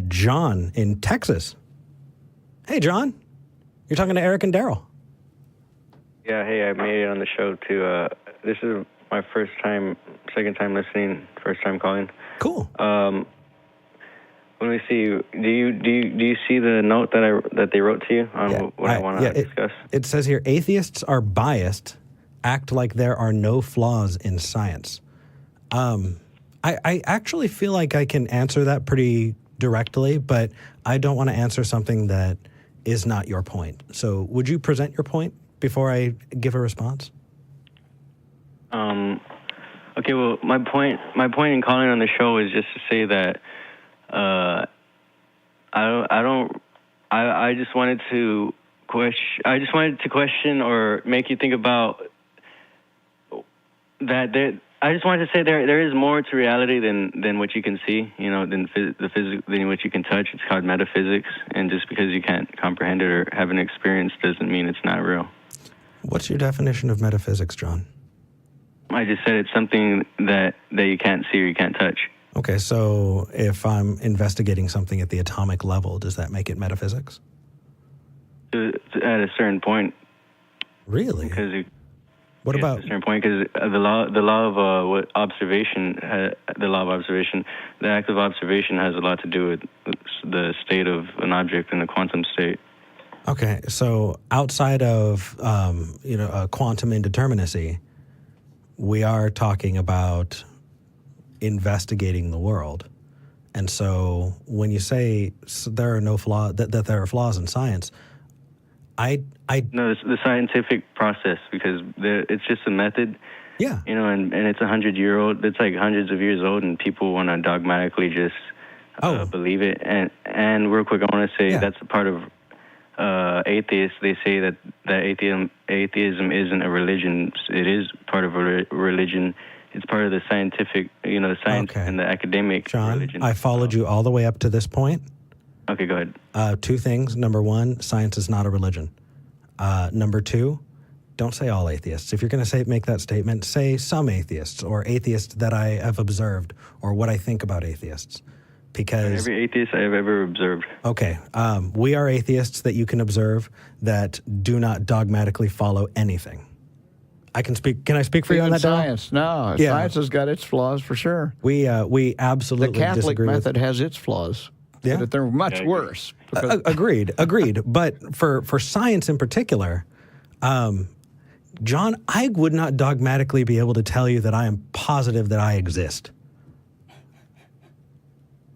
John in Texas. Hey, John. You're talking to Eric and Daryl. Yeah, hey, I made it on the show too. This is my second time listening, first time calling. Cool. Let me see. Do you see the note that they wrote to you on what I want to discuss? It says here, atheists are biased, act like there are no flaws in science. I actually feel like I can answer that pretty directly, but I don't want to answer something that is not your point. So would you present your point before I give a response? Okay, well, my point in calling on the show is just to say that I just wanted to question or make you think about that I just wanted to say there is more to reality than what you can see, than what you can touch. It's called metaphysics, and just because you can't comprehend it or have an experience doesn't mean it's not real. What's your definition of metaphysics, John? I just said it's something that you can't see or you can't touch. Okay, so if I'm investigating something at the atomic level, does that make it metaphysics? At a certain point. Really? Because what about at a certain point? Because the law of observation, the act of observation has a lot to do with the state of an object in the quantum state. Okay, so outside of quantum indeterminacy, we are talking about investigating the world. And so when you say there are no flaws, that there are flaws in science, No, it's the scientific process, because it's just a method. Yeah. And it's 100-year-old. It's like hundreds of years old, and people want to dogmatically just believe it. And real quick, I want to say that's a part of atheists. They say that atheism isn't a religion. It is part of a religion. It's part of the scientific, the science and the academic religion. John, I followed you all the way up to this point. Okay, go ahead. Two things. Number one, science is not a religion. Number two, don't say all atheists. If you're going to make that statement, say some atheists, or atheists that I have observed, or what I think about atheists. Because every atheist I have ever observed. Okay. We are atheists that you can observe that do not dogmatically follow anything. I can speak. Can I speak for you on that, science? No, science has got its flaws for sure. We absolutely the Catholic disagree method has its flaws. Yeah, but they're much worse. Agreed. But for science in particular, John, I would not dogmatically be able to tell you that I am positive that I exist.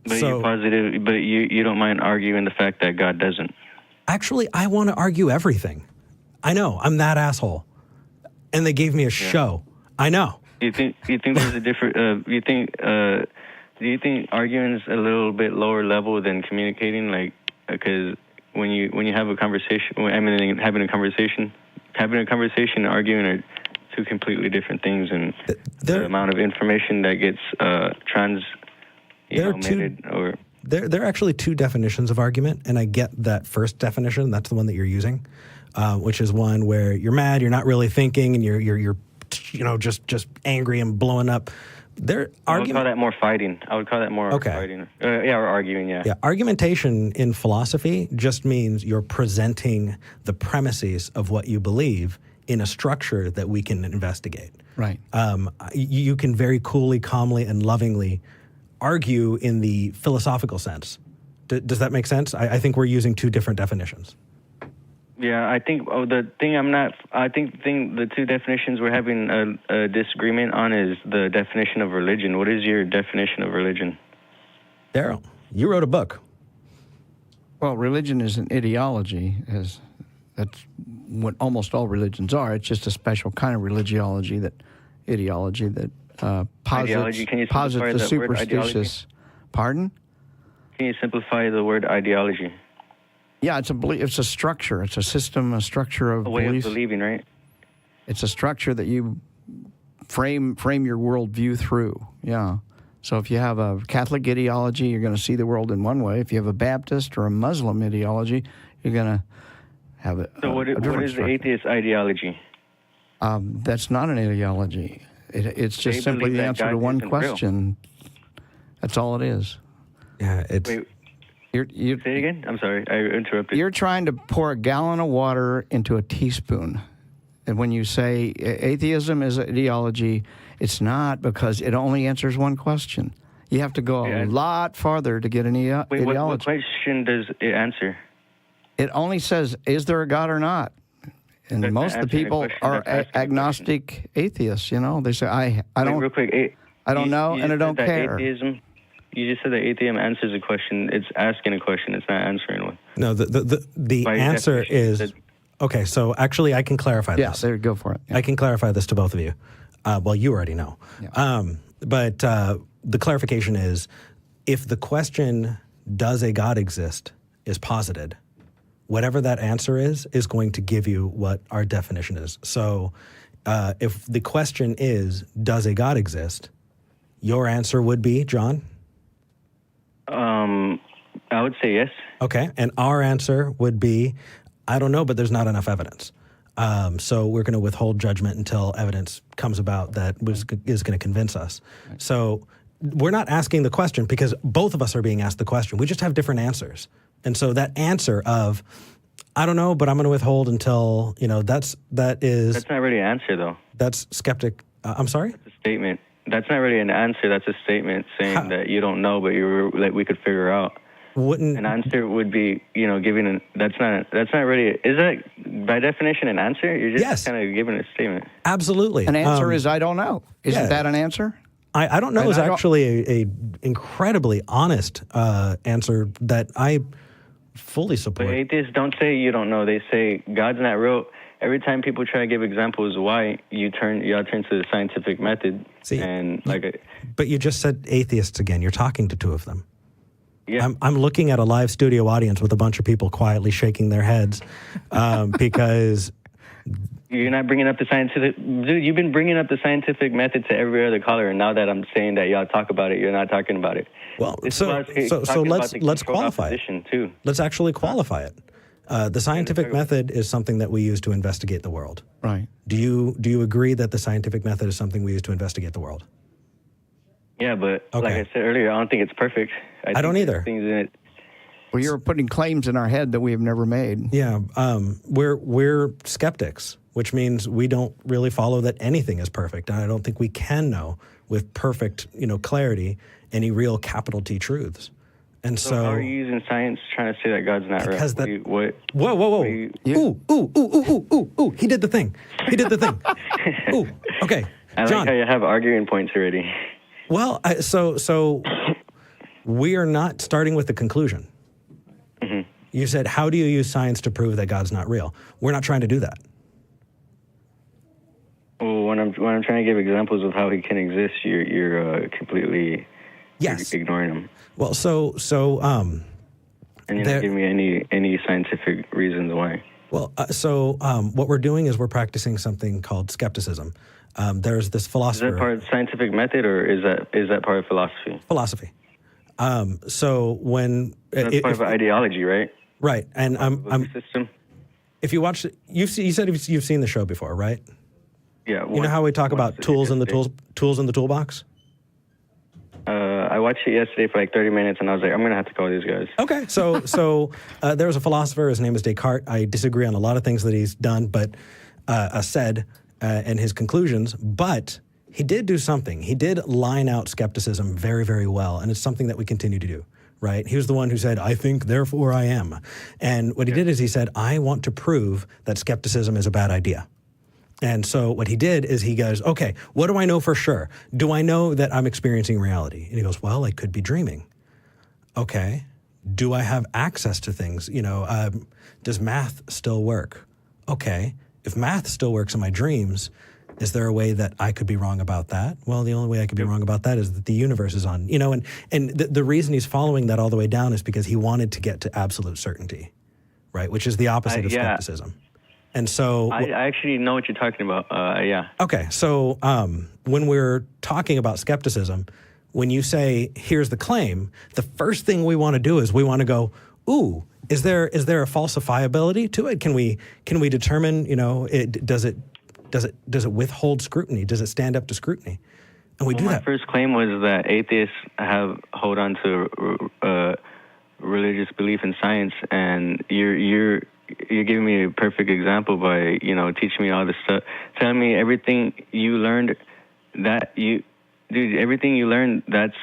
But you're positive, but you don't mind arguing the fact that God doesn't. Actually, I want to argue everything. I know, I'm that asshole. And they gave me a show. I know. You think there's a different? Do you think arguing is a little bit lower level than communicating? Like, because when you have a conversation, having a conversation and arguing are two completely different things, and the amount of information that gets There are actually two definitions of argument, and I get that first definition. That's the one that you're using, which is one where you're mad, you're not really thinking, and you're just angry and blowing up. I would call that more fighting. Fighting. Or arguing. Yeah. Yeah. Argumentation in philosophy just means you're presenting the premises of what you believe in a structure that we can investigate. Right. You can very coolly, calmly, and lovingly argue in the philosophical sense. Does that make sense? I think we're using two different definitions. Yeah, I think the two definitions we're having a disagreement on is the definition of religion. What is your definition of religion? Daryl, you wrote a book. Well, religion is an ideology, that's what almost all religions are. It's just a special kind of ideology that posits the superstitious. Pardon? Can you simplify the word ideology? Yeah, it's a structure. It's a system, a structure of way beliefs. Of believing, right? It's a structure that you frame your worldview through. Yeah. So if you have a Catholic ideology, you're going to see the world in one way. If you have a Baptist or a Muslim ideology, you're going to have a what is the atheist ideology? That's not an ideology. It's just simply the answer to one question. Real. That's all it is. Yeah, it's. Wait, You say it again? I'm sorry, I interrupted. You're trying to pour a gallon of water into a teaspoon. And when you say atheism is an ideology, it's not, because it only answers one question. You have to go a lot farther to get an ideology. What question does it answer? It only says, is there a God or not? And That's most of the people are agnostic atheists, you know. They say, I don't, real quick, I don't know, and I don't care. Atheism, you just said that atheism answers a question. It's asking a question. It's not answering one. No, the answer is... Okay, so actually I can clarify this. Yeah, there, go for it. Yeah. I can clarify this to both of you. Well, you already know. Yeah. But the clarification is, if the question, does a God exist, is posited, whatever that answer is going to give you what our definition is. So if the question is, does a God exist, your answer would be, John? I would say yes. Okay, and our answer would be, I don't know, but there's not enough evidence. So we're going to withhold judgment until evidence comes about that is going to convince us. Right. So we're not asking the question because both of us are being asked the question. We just have different answers. And so that answer of, I don't know, but I'm going to withhold until, that's not really an answer, though. That's skeptic. I'm sorry? That's a statement. That's not really an answer. That's a statement saying that you don't know, but we could figure out. An answer would be, giving that's not really, is that by definition an answer? You're just kind of giving a statement. Absolutely. An answer is, I don't know. Isn't that an answer? I don't know is actually a incredibly honest answer that I fully support. But atheists don't say you don't know. They say God's not real. Every time people try to give examples why, y'all turn to the scientific method. See, but you just said atheists again. You're talking to two of them. Yeah. I'm looking at a live studio audience with a bunch of people quietly shaking their heads because... You're not bringing up the scientific... Dude, you've been bringing up the scientific method to every other caller, and now that I'm saying that y'all talk about it, you're not talking about it. Well, so let's qualify it. Too. Let's actually qualify it. The scientific method is something that we use to investigate the world. Right. Do you agree that the scientific method is something we use to investigate the world? Yeah, but like I said earlier, I don't think it's perfect. I don't either. Things in it. Well, you're putting claims in our head that we have never made. Yeah, we're skeptics, which means we don't really follow that anything is perfect, and I don't think we can know with perfect, clarity any real capital T truths. And so how are you using science trying to say that God's not real? Because Whoa. Ooh, he did the thing. Ooh, okay. I John. like how you have arguing points already. Well, so we are not starting with the conclusion. Mm-hmm. You said, how do you use science to prove that God's not real? We're not trying to do that. Well, when I'm trying to give examples of how he can exist, you're completely ignoring them. Well, and you're not giving me any scientific reasons why. Well, what we're doing is we're practicing something called skepticism. There's this philosopher. Is that part of the scientific method, or is that part of philosophy? Philosophy. So when that's part of ideology, right? Right, and I'm system. If you watch, you said you've seen the show before, right? Yeah. You know how we talk about tools in the toolbox? I watched it yesterday for like 30 minutes, and I was like, I'm going to have to call these guys. Okay, so there was a philosopher. His name is Descartes. I disagree on a lot of things that he's done, but said and his conclusions. But he did do something. He did line out skepticism very, very well, and it's something that we continue to do. Right? He was the one who said, I think, therefore I am. And what he did is he said, I want to prove that skepticism is a bad idea. And so what he did is he goes, okay, what do I know for sure? Do I know that I'm experiencing reality? And he goes, well, I could be dreaming. Okay. Do I have access to things? Does math still work? Okay. If math still works in my dreams, is there a way that I could be wrong about that? Well, the only way I could be wrong about that is that the universe is on, and the reason he's following that all the way down is because he wanted to get to absolute certainty, right? Which is the opposite of skepticism. And so I actually know what you're talking about. Yeah. Okay. So when we're talking about skepticism, when you say, here's the claim, the first thing we want to do is we want to go, ooh, is there a falsifiability to it? Can we determine, does it withhold scrutiny? Does it stand up to scrutiny? And we do that. My first claim was that atheists hold on to religious belief in science, and you're giving me a perfect example by teaching me all this stuff, telling me everything you learned everything you learned that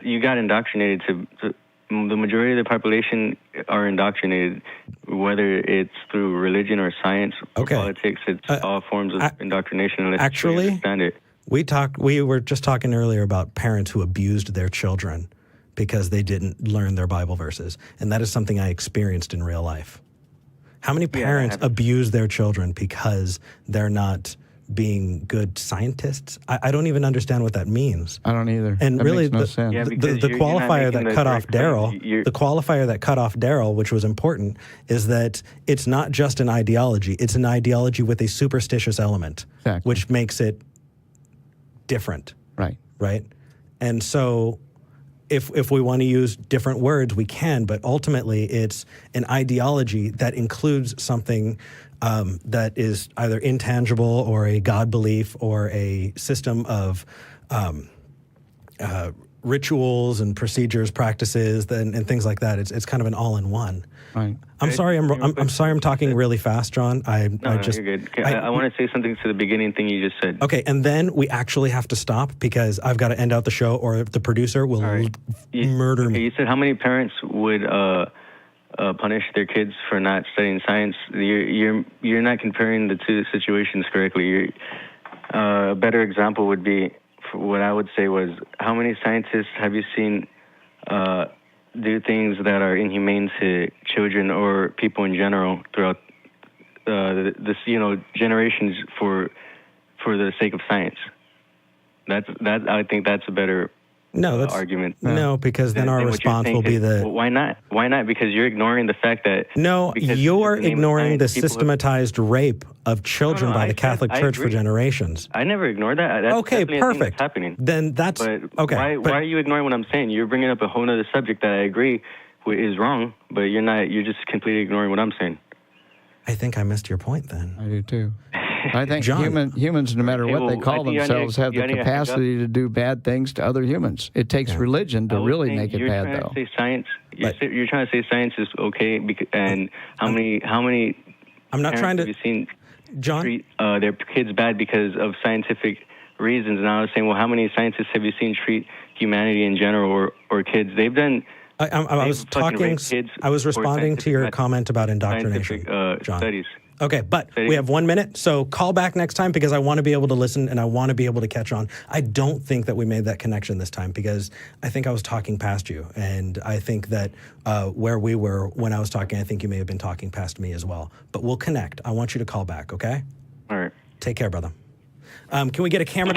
you got indoctrinated to the majority of the population are indoctrinated, whether it's through religion or science or politics. It's all forms of indoctrination unless actually, you understand it. We were just talking earlier about parents who abused their children because they didn't learn their Bible verses, and that is something I experienced in real life. How many parents abuse their children because they're not being good scientists? I don't even understand what that means. I don't either. And that really, makes no sense. the qualifier that cut off Daryl, which was important, is that it's not just an ideology. It's an ideology with a superstitious element, which makes it different. Right? And so if we want to use different words, we can, but ultimately it's an ideology that includes something that is either intangible or a God belief or a system of rituals and procedures, practices, and things like that. It's kind of an all-in-one. Right. I'm sorry I'm talking really fast, John. You're good. I want to say something to the beginning thing you just said. Okay, and then we actually have to stop because I've got to end out the show, or the producer will murder me. You said how many parents would punish their kids for not studying science? You're not comparing the two situations correctly. A better example would be what I would say was, how many scientists have you seen do things that are inhumane to children or people in general throughout this generations for the sake of science? I think that's a better argument. No, because then our response will be why not? Why not? Because you're ignoring the fact that... No, you're ignoring the systematized rape of children by the Catholic Church for generations. I never ignored that. That's okay, perfect. That's happening. Then that's... okay. Why are you ignoring what I'm saying? You're bringing up a whole other subject that I agree is wrong, but you're not. You're just completely ignoring what I'm saying. I think I missed your point then. I do too. I think humans, no matter what they call themselves, have the capacity to do bad things to other humans. It takes religion to really make it bad, though. You're trying to say science is okay, and how many I'm not trying to... have you seen John? Treat their kids bad because of scientific reasons? And I was saying, well, how many scientists have you seen treat humanity in general or kids? They've done... I was responding to your comment about indoctrination, John. Studies. Okay, but we have 1 minute, so call back next time because I want to be able to listen and I want to be able to catch on. I don't think that we made that connection this time because I think I was talking past you, and I think that where we were when I was talking, I think you may have been talking past me as well. But we'll connect. I want you to call back, okay? All right. Take care, brother. Can we get a camera to